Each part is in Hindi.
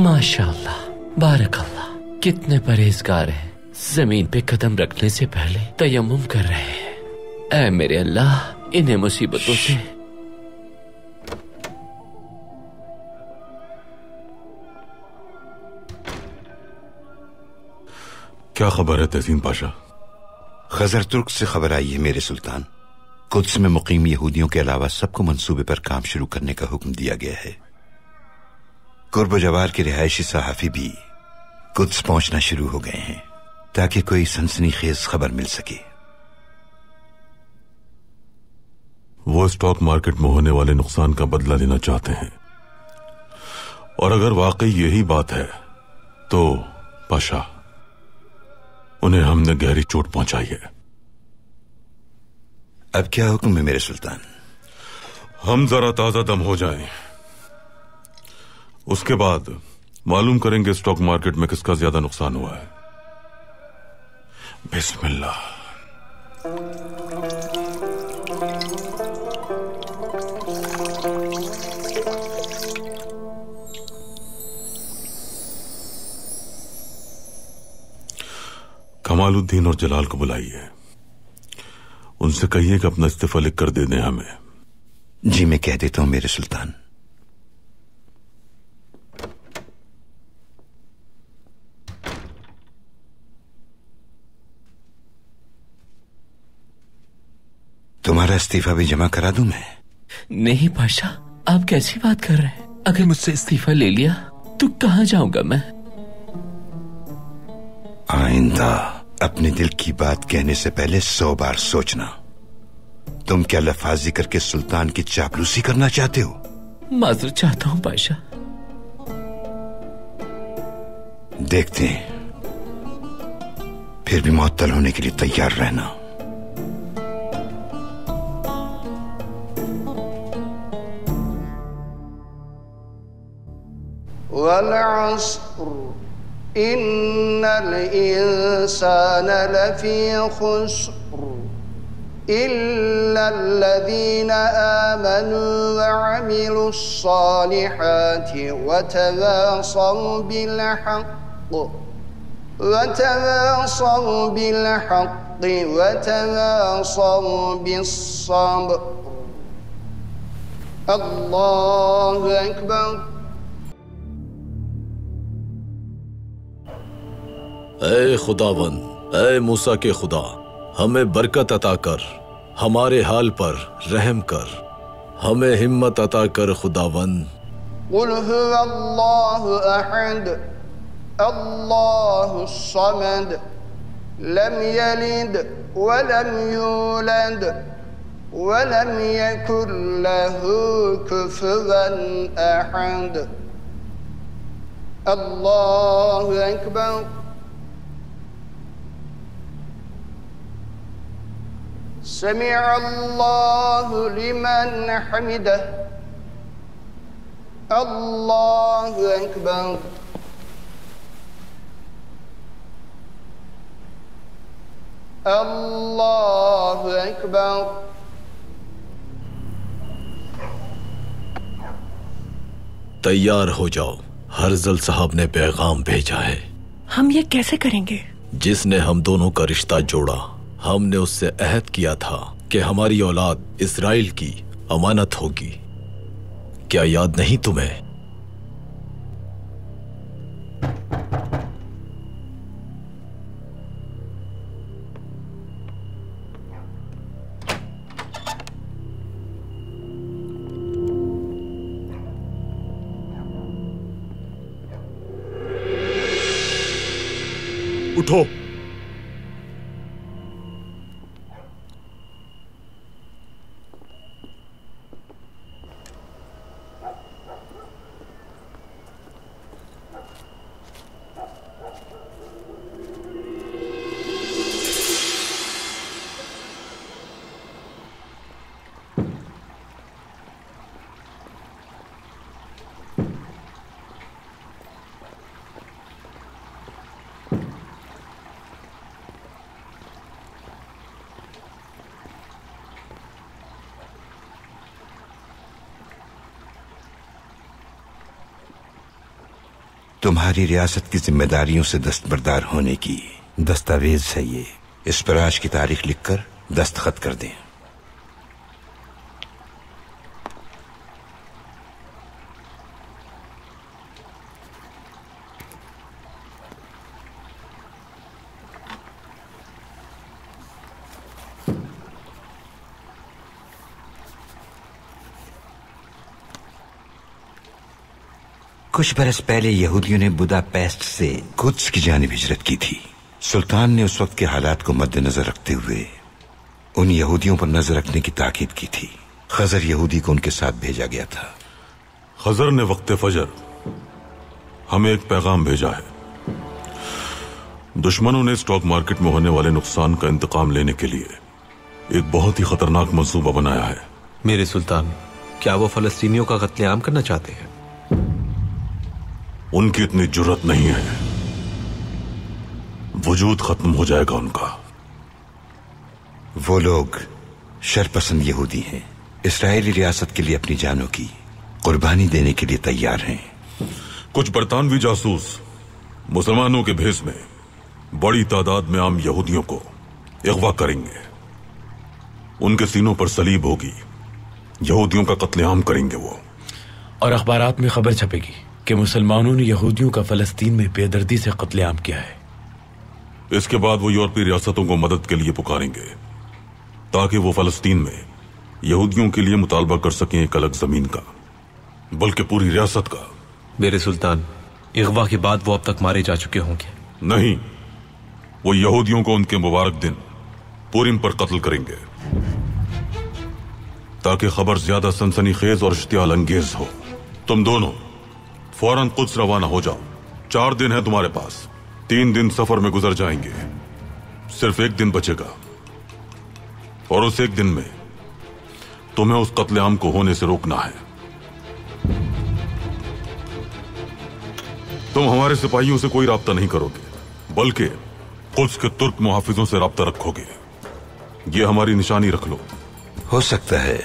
माशाअल्लाह, बारकल्लाह, कितने परहेजगार हैं। जमीन पे कदम रखने से पहले तयम्मुम कर रहे हैं। ऐ मेरे अल्लाह, इन्हें मुसीबतों से क्या खबर है तहसीन पाशा? खजर तुर्क से खबर आई है मेरे सुल्तान। कुद्स में मुकीम यहूदियों के अलावा सबको मंसूबे पर काम शुरू करने का हुक्म दिया गया है। कुर्ब जवार के रिहायशी सहाफी भी कुद्स पहुंचना शुरू हो गए हैं ताकि कोई सनसनीखेज खबर मिल सके। वो स्टॉक मार्केट में होने वाले नुकसान का बदला लेना चाहते हैं, और अगर वाकई यही बात है तो पाशा, उन्हें हमने गहरी चोट पहुंचाई है। अब क्या हुक्म है मेरे सुल्तान? हम जरा ताजा दम हो जाएं, उसके बाद मालूम करेंगे स्टॉक मार्केट में किसका ज्यादा नुकसान हुआ है। बिस्मिल्लाह। कमालुद्दीन और जलाल को बुलाइए, उनसे कहिए कि अपना इस्तीफा लिख कर दे दें हमें। जी मैं कह देता हूं मेरे सुल्तान। तुम्हारा इस्तीफा भी जमा करा दूं मैं? नहीं पाशा, आप कैसी बात कर रहे हैं? अगर मुझसे इस्तीफा ले लिया तो कहां जाऊंगा मैं? आइंदा अपने दिल की बात कहने से पहले 100 बार सोचना। तुम क्या लफाजी करके सुल्तान की चापलूसी करना चाहते हो? माजरत चाहता हूं पाशा। देखते हैं, फिर भी मुअत्तल होने के लिए तैयार रहना। वल अस्र इन्नल इंसान लफी खुस्र इल्लल्लज़ीना आमनू वअमिलुस्सालिहाति वतवासौ बिलहक़्क़ि वतवासौ बिस्सब्र। अल्लाहु अकबर। ऐ खुदावन, ऐ मूसा के खुदा, हमें बरकत अता कर, हमारे हाल पर रहम कर, हमें हिम्मत अता कर खुदावन। कुल हुवल्लाहु अहद अल्लाहु समद लम यलिद वलम यूलद वलम यकुल लहू कुफुवन अहद। अल्लाहु अकबर। समिअ अल्लाहु लिमन हमिदह। अल्लाहु अकबर। अल्लाहु अकबर। तैयार हो जाओ, हर्जल साहब ने पैगाम भेजा है। हम ये कैसे करेंगे? जिसने हम दोनों का रिश्ता जोड़ा, हमने उससे अहद किया था कि हमारी औलाद इस्राइल की अमानत होगी। क्या याद नहीं तुम्हें? उठो। तुम्हारी रियासत की जिम्मेदारियों से दस्तबरदार होने की दस्तावेज है ये। इस पर आज की तारीख लिखकर दस्तखत कर दें। कुछ बरस पहले यहूदियों ने बुदापेस्ट से कुद्स की जानिब हिजरत की थी। सुल्तान ने उस वक्त के हालात को मद्देनजर रखते हुए उन यहूदियों पर नजर रखने की ताकीद की थी। खजर यहूदी को उनके साथ भेजा गया था। खजर ने वक्त फजर हमें एक पैगाम भेजा है। दुश्मनों ने स्टॉक मार्केट में होने वाले नुकसान का इंतकाम लेने के लिए एक बहुत ही खतरनाक मंसूबा बनाया है। मेरे सुल्तान, क्या वो फलस्तीनियों का कत्लेआम करना चाहते हैं? उनकी इतनी जुर्रत नहीं है। वजूद खत्म हो जाएगा उनका। वो लोग शरपसंद यहूदी हैं। इस्राएली रियासत के लिए अपनी जानों की कुर्बानी देने के लिए तैयार हैं। कुछ बरतानवी जासूस मुसलमानों के भेष में बड़ी तादाद में आम यहूदियों को अगवा करेंगे। उनके सीनों पर सलीब होगी। यहूदियों का कत्लेआम करेंगे वो। और अखबारात में खबर छपेगी कि मुसलमानों ने यहूदियों का फलस्तीन में बेदर्दी से कत्लेआम किया है। इसके बाद वो यूरोपीय रियासतों को मदद के लिए पुकारेंगे ताकि वो फलस्तीन में यहूदियों के लिए मुतालबा कर सकें एक अलग जमीन का, बल्कि पूरी रियासत का। मेरे सुल्तान, इगवा के बाद वो अब तक मारे जा चुके होंगे। नहीं, वो यहूदियों को उनके मुबारक दिन पूरिम पर कत्ल करेंगे ताकि खबर ज्यादा सनसनीखेज और इश्तियाल अंगेज हो। तुम दोनों फौरन कुद्स रवाना हो जाओ। 4 दिन है तुम्हारे पास। 3 दिन सफर में गुजर जाएंगे। सिर्फ 1 दिन बचेगा और उस 1 दिन में तुम्हें उस कत्लेआम को होने से रोकना है। तुम हमारे सिपाहियों से कोई राब्ता नहीं करोगे, बल्कि कुद्स के तुर्क मुहाफिजों से राब्ता रखोगे। ये हमारी निशानी रख लो। हो सकता है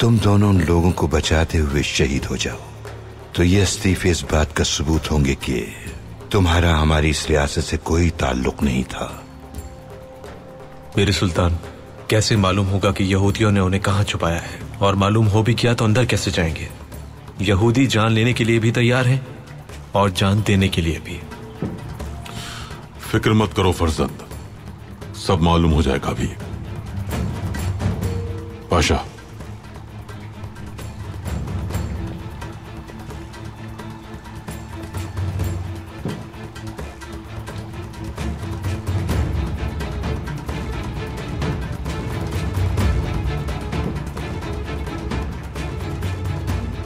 तुम दोनों उन लोगों को बचाते हुए शहीद हो जाओ, तो ये इस्तीफे इस बात का सबूत होंगे कि तुम्हारा हमारी इस रियासत से कोई ताल्लुक नहीं था। मेरे सुल्तान, कैसे मालूम होगा कि यहूदियों ने उन्हें कहां छुपाया है? और मालूम हो भी किया तो अंदर कैसे जाएंगे? यहूदी जान लेने के लिए भी तैयार हैं और जान देने के लिए भी। फिक्र मत करो फर्जंद, सब मालूम हो जाएगा अभी। पाशा,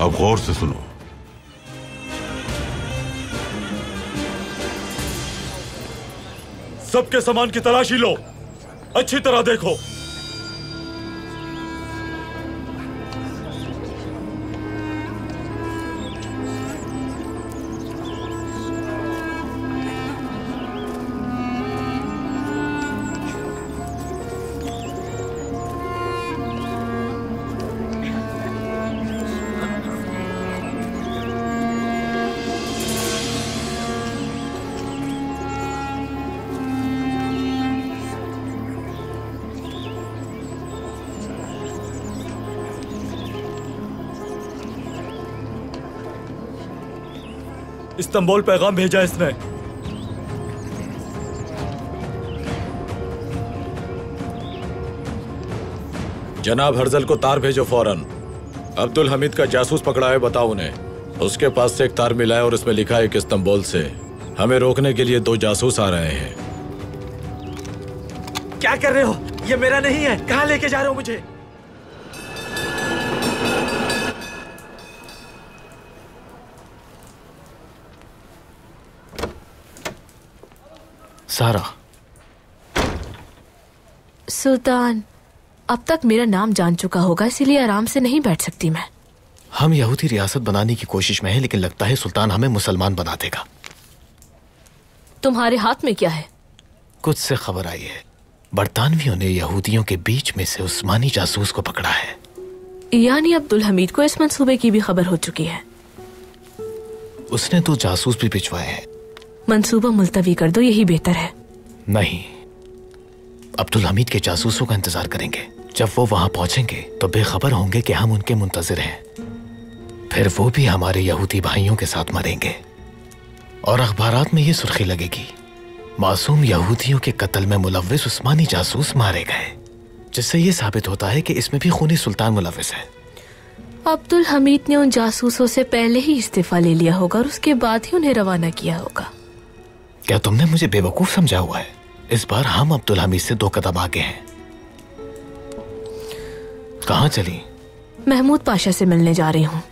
अब गौर से सुनो। सबके सामान की तलाशी लो, अच्छी तरह देखो। इस्तांबुल पैगाम भेजा इसने। जनाब हर्जल को तार भेजो फौरन। अब्दुल हमीद का जासूस पकड़ा है, बताओ उन्हें। उसके पास से एक तार मिला है और इसमें लिखा है कि इस्तांबुल से हमें रोकने के लिए 2 जासूस आ रहे हैं। क्या कर रहे हो? ये मेरा नहीं है। कहां लेके जा रहे हो मुझे? सारा। सुल्तान, अब तक मेरा नाम जान चुका होगा, इसीलिए आराम से नहीं बैठ सकती मैं। हम यहूदी रियासत बनाने की कोशिश में हैं, लेकिन लगता है सुल्तान हमें मुसलमान बना देगा। तुम्हारे हाथ में क्या है? कुछ से खबर आई है, बरतानवियों ने यहूदियों के बीच में से उस्मानी जासूस को पकड़ा है। यानी अब्दुल हमीद को इस मंसूबे की भी खबर हो चुकी है। उसने 2 जासूस भी भिजवाए हैं। मंसूबा मुलतवी कर दो, यही बेहतर है। नहीं, अब्दुल हमीद के जासूसों का इंतजार करेंगे। जब वो वहां पहुंचेंगे तो बेखबर होंगे कि हम उनके मुंतजिर हैं। फिर वो भी हमारे यहूदी भाइयों के साथ मरेंगे और अखबारात में ये सुर्खी लगेगी, मासूम यहूदियों के कत्ल में मुलव्विस उस्मानी जासूस मारे गए, जिससे ये साबित होता है कि इसमें भी खूनी सुल्तान मुलव्विस है। अब्दुल हमीद ने उन जासूसों से पहले ही इस्तीफा ले लिया होगा और उसके बाद ही उन्हें रवाना किया होगा। क्या तुमने मुझे बेवकूफ समझा हुआ है? इस बार हम अब्दुल हमीद से 2 कदम आगे हैं। कहाँ चली? महमूद पाशा से मिलने जा रही हूँ।